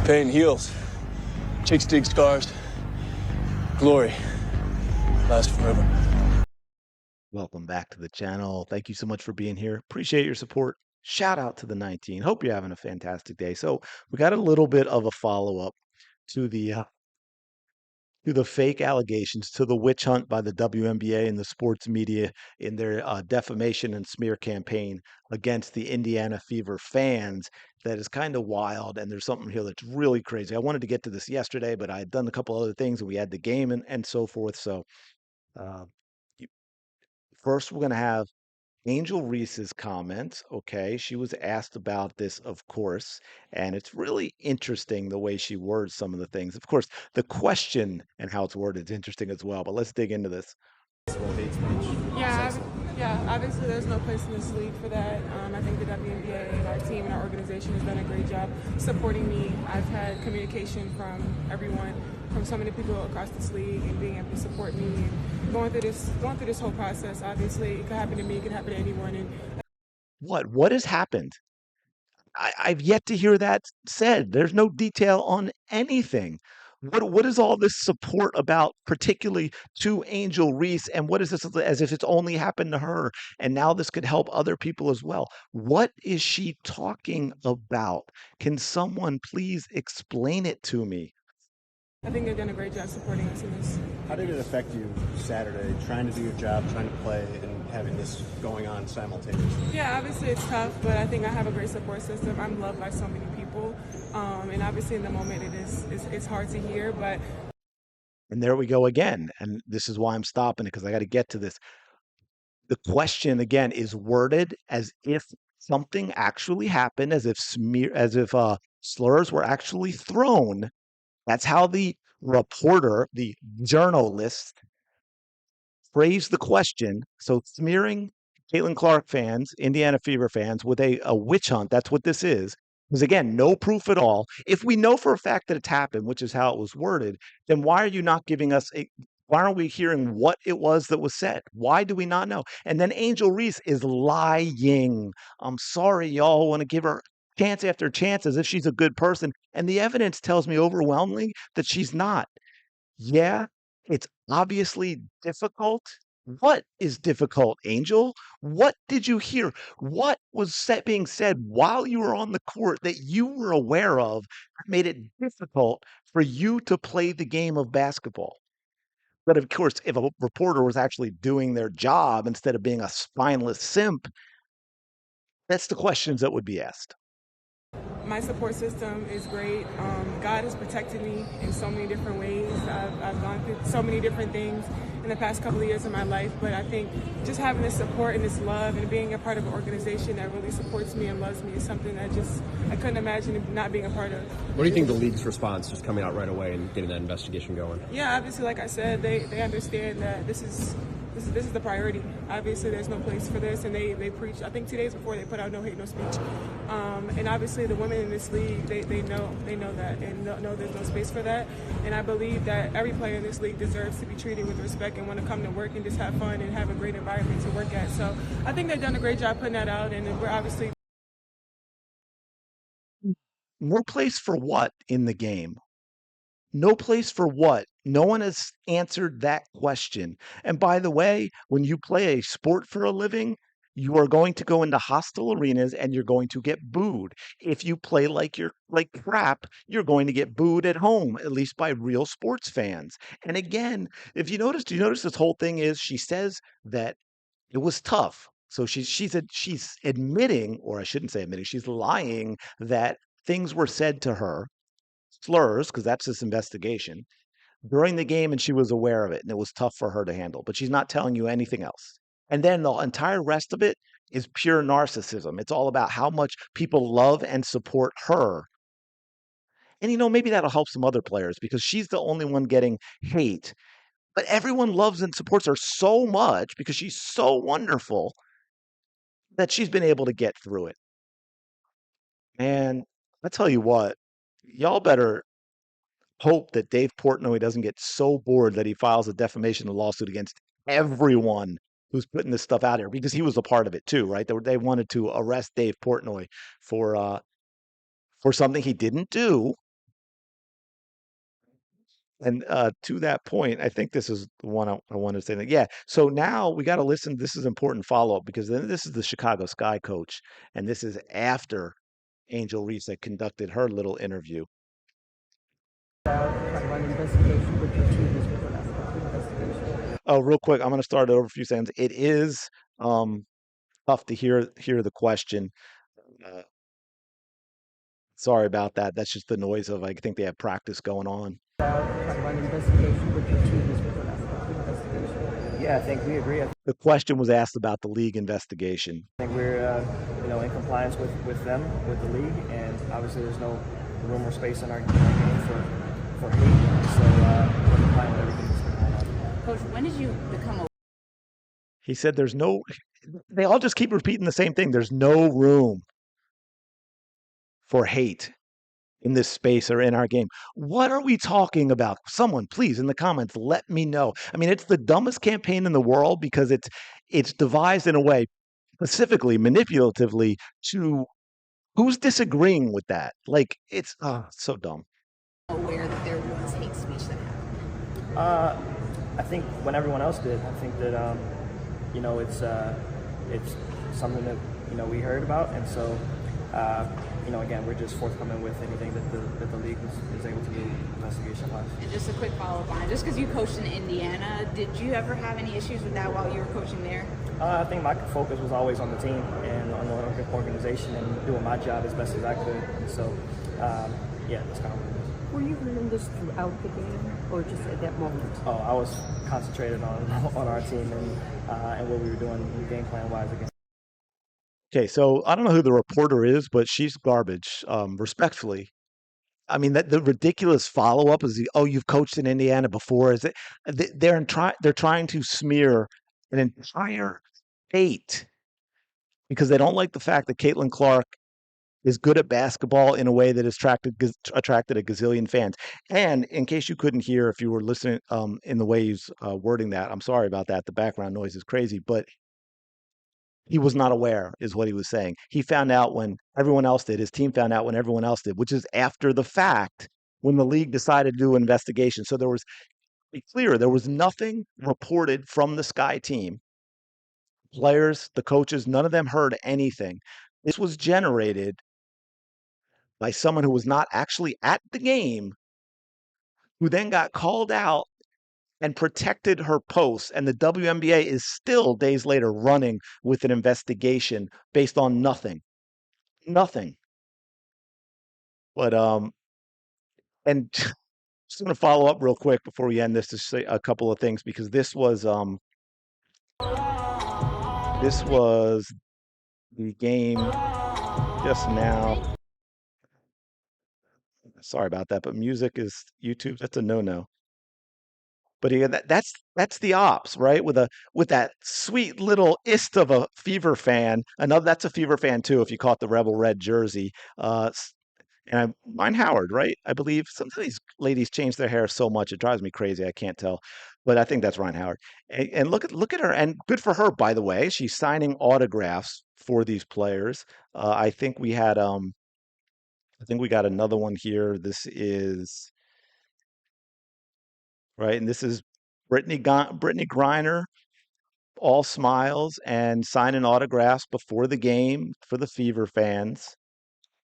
Pain heals. Chicks dig scars. Glory lasts forever. Welcome back to the channel. Thank you so much for being here. Appreciate your support. Shout out to the 19. Hope you're having a fantastic day. So we got a little bit of a follow-up to the fake allegations, to the witch hunt by the WNBA and the sports media in their defamation and smear campaign against the Indiana Fever fans. That is kind of wild, and there's something here that's really crazy. I wanted to get to this yesterday, but I had done a couple other things, and we had the game and so forth. So uh, you- first, we're going to have Angel Reese's comments. Okay, she was asked about this, of course, and it's really interesting the way she words some of the things. Of course, the question and how it's worded is interesting as well, but let's dig into this. Hate speech. Yeah, obviously there's no place in this league for that. I think the WNBA and our team and our organization has done a great job supporting me. I've had communication from everyone, from so many people across this league, and being able to support me and going through this whole process. Obviously, it could happen to me, it could happen to anyone, and What has happened? I've yet to hear that said. There's no detail on anything. What is all this support about, particularly to Angel Reese? And what is this as if it's only happened to her? And now this could help other people as well. What is she talking about? Can someone please explain it to me? I think they've done a great job supporting us in this. How did it affect you Saturday, trying to do your job, trying to play, and having this going on simultaneously? Yeah, obviously it's tough, but I think I have a great support system. I'm loved by so many people, and obviously in the moment it's hard to hear, but And there we go again. And this is why I'm stopping it, because I got to get to this. The question again is worded as if something actually happened, as if slurs were actually thrown. That's how the reporter, the journalist, phrased the question. So smearing Caitlin Clark fans, Indiana Fever fans, with a witch hunt. That's what this is. Because again, no proof at all. If we know for a fact that it's happened, which is how it was worded, then why are you not giving us a? Why aren't we hearing what it was that was said? Why do we not know? And then Angel Reese is lying. I'm sorry, y'all want to give her chance after chance as if she's a good person. And the evidence tells me overwhelmingly that she's not. Yeah, it's obviously difficult. What is difficult, Angel? What did you hear? What was being said while you were on the court that you were aware of that made it difficult for you to play the game of basketball? But of course, if a reporter was actually doing their job instead of being a spineless simp, that's the questions that would be asked. my support system is great. God has protected me in so many different ways. I've gone through so many different things in the past couple of years of my life, but I think just having this support and this love and being a part of an organization that really supports me and loves me is something that I couldn't imagine not being a part of. What do you think the league's response, just coming out right away and getting that investigation going? Yeah, obviously, like I said, they understand that this is the priority. Obviously, there's no place for this, and they preach. I think 2 days before they put out no hate, no speech. And obviously, the women in this league, they know that, and know there's no space for that. And I believe that every player in this league deserves to be treated with respect and want to come to work and just have fun and have a great environment to work at. So I think they've done a great job putting that out, and we're obviously. No place for what in the game? No place for what? No one has answered that question. And by the way, when you play a sport for a living, you are going to go into hostile arenas and you're going to get booed. If you play like you're like crap, you're going to get booed at home, at least by real sports fans. And again, if you notice, do you notice this whole thing is she says that it was tough. So she's admitting, or I shouldn't say admitting, she's lying that things were said to her, slurs, because that's this investigation, during the game, and she was aware of it, and it was tough for her to handle, but she's not telling you anything else. And then the entire rest of it is pure narcissism. It's all about how much people love and support her. And maybe that'll help some other players because she's the only one getting hate. But everyone loves and supports her so much because she's so wonderful that she's been able to get through it. And I tell you what, y'all better hope that Dave Portnoy doesn't get so bored that he files a defamation lawsuit against everyone who's putting this stuff out here because he was a part of it too, right? They wanted to arrest Dave Portnoy for uh, for something he didn't do, And to that point, I think this is the one I wanted to say that. Yeah. So now we got to listen. This is important follow up because then this is the Chicago Sky coach, and this is after Angel Reese had conducted her little interview. Oh, real quick, I'm going to start over a few seconds. It is tough to hear the question. Uh, sorry about that. That's just the noise of I think they have practice going on. Yeah, I think we agree. I The question was asked about the league investigation. think we're, in compliance with them, with the league, and obviously there's no room or space in our game for hate. So we're compliant with everything that's been going on. Coach, when did you become a He said there's no, they all just keep repeating the same thing. There's no room for hate in this space or in our game. What are we talking about? Someone, please, in the comments, let me know. I mean, it's the dumbest campaign in the world because it's devised in a way, specifically, manipulatively, to who's disagreeing with that. Like, it's so dumb. aware that there was hate speech that happened? I think when everyone else did, I think that it's something that we heard about, and so again, we're just forthcoming with anything that the league is able to do investigation-wise. And just a quick follow-up on it, just because you coached in Indiana, did you ever have any issues with that while you were coaching there? I think my focus was always on the team and on the organization and doing my job as best as I could. And so, that's kind of what it is. Were you learning this throughout the game, or just at that moment? Oh, I was concentrated on our team and what we were doing game plan wise again. Okay, so I don't know who the reporter is, but she's garbage, respectfully. I mean, that the ridiculous follow up is you've coached in Indiana before. Is it? They're trying to smear an entire state because they don't like the fact that Caitlin Clark is good at basketball in a way that has attracted a gazillion fans. And in case you couldn't hear, if you were listening in the way he's wording that, I'm sorry about that. The background noise is crazy, but he was not aware, is what he was saying. He found out when everyone else did. His team found out when everyone else did, which is after the fact when the league decided to do an investigation. So there was, to be clear, there was nothing reported from the Sky team. Players, the coaches, none of them heard anything. This was generated by someone who was not actually at the game, who then got called out and protected her posts. And the WNBA is still days later running with an investigation based on nothing. Nothing. But and just going to follow up real quick before we end this to say a couple of things because this was the game just now. Sorry about that, but music is YouTube. That's a no-no. But yeah, that's the ops, right? With that sweet little ist of a Fever fan. Another that's a Fever fan too. If you caught the Rebel Red jersey, and Ryan Howard, right? I believe some of these ladies change their hair so much it drives me crazy. I can't tell, but I think that's Ryan Howard. And look at her, and good for her, by the way. She's signing autographs for these players. I think we had I think we got another one here. This is right, and this is Brittany Griner, all smiles and signing autographs before the game for the Fever fans.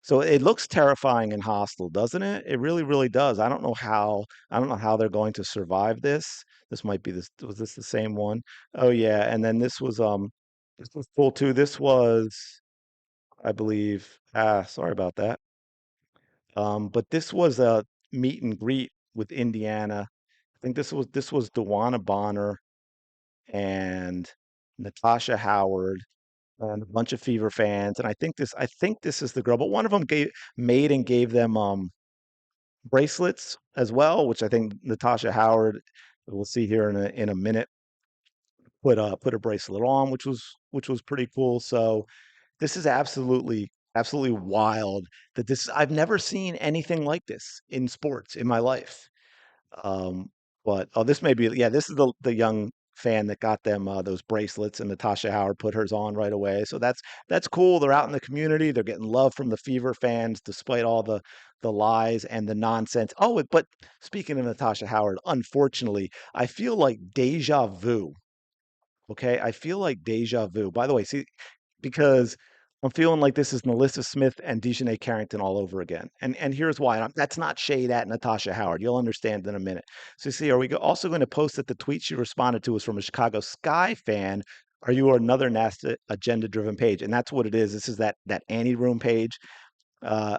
So it looks terrifying and hostile, doesn't it? It really, really does. I don't know how they're going to survive this. This might be this. Was this the same one? Oh yeah, and then this was cool too. This was, I believe. Sorry about that. But this was a meet and greet with Indiana. I think this was Dewana Bonner and Natasha Howard and a bunch of Fever fans. And I think this is the girl, but one of them made and gave them bracelets as well, which I think Natasha Howard, we'll see here in a minute, put a bracelet on, which was pretty cool. So this is absolutely wild that this I've never seen anything like this in sports in my life. Um, but this may be, yeah, this is the young fan that got them those bracelets, and Natasha Howard put hers on right away. So that's cool. They're out in the community. They're getting love from the Fever fans, despite all the lies and the nonsense. Oh, but speaking of Natasha Howard, unfortunately, I feel like deja vu. Okay, I feel like deja vu. By the way, see, because I'm feeling like this is Melissa Smith and Dejanay Carrington all over again. And here's why. That's not shade at Natasha Howard. You'll understand in a minute. So see, are we also going to post that the tweet she responded to was from a Chicago Sky fan? Are you another nasty agenda-driven page? And that's what it is. This is that Annie Room page. Uh,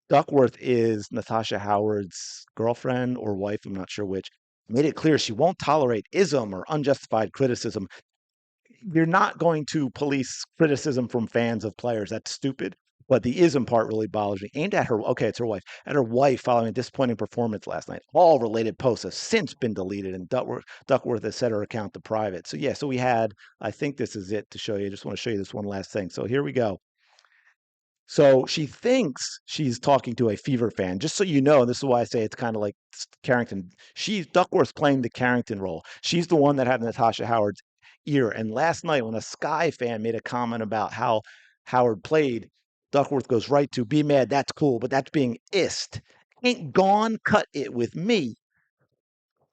Duckworth is Natasha Howard's girlfriend or wife. I'm not sure which. Made it clear she won't tolerate ism or unjustified criticism. You're not going to police criticism from fans of players. That's stupid. But the ism part really bothers me. Aimed at her, okay, it's her wife, at her wife following a disappointing performance last night. All related posts have since been deleted, and Duckworth has set her account to private. So yeah, so we had. I think this is it to show you. I just want to show you this one last thing. So here we go. So she thinks she's talking to a Fever fan. Just so you know, this is why I say it's kind of like Carrington. She's Duckworth's playing the Carrington role. She's the one that had Natasha Howard's ear. And last night, when a Sky fan made a comment about how Howard played, Duckworth goes right to be mad. That's cool, but that's being ist. Ain't gone. Cut it with me.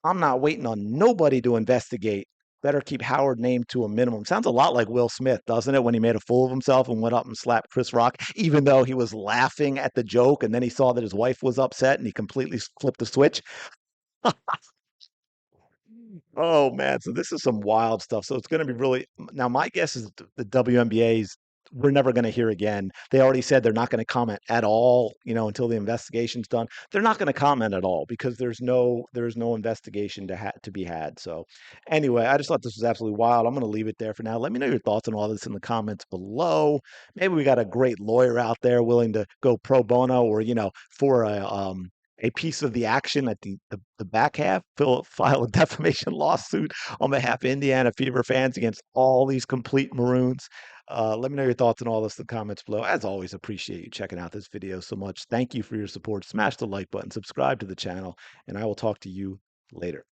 I'm not waiting on nobody to investigate. Better keep Howard named to a minimum. Sounds a lot like Will Smith, doesn't it? When he made a fool of himself and went up and slapped Chris Rock, even though he was laughing at the joke, and then he saw that his wife was upset and he completely flipped the switch. Oh man, so this is some wild stuff. So it's going to be really now. My guess is the WNBA's we're never going to hear again. They already said they're not going to comment at all, until the investigation's done. They're not going to comment at all because there's no investigation to be had. So anyway, I just thought this was absolutely wild. I'm going to leave it there for now. Let me know your thoughts on all this in the comments below. Maybe we got a great lawyer out there willing to go pro bono or for a piece of the action at the back half, file a defamation lawsuit on behalf of Indiana Fever fans against all these complete maroons. Let me know your thoughts on all this in the comments below. As always, appreciate you checking out this video so much. Thank you for your support. Smash the like button, subscribe to the channel, and I will talk to you later.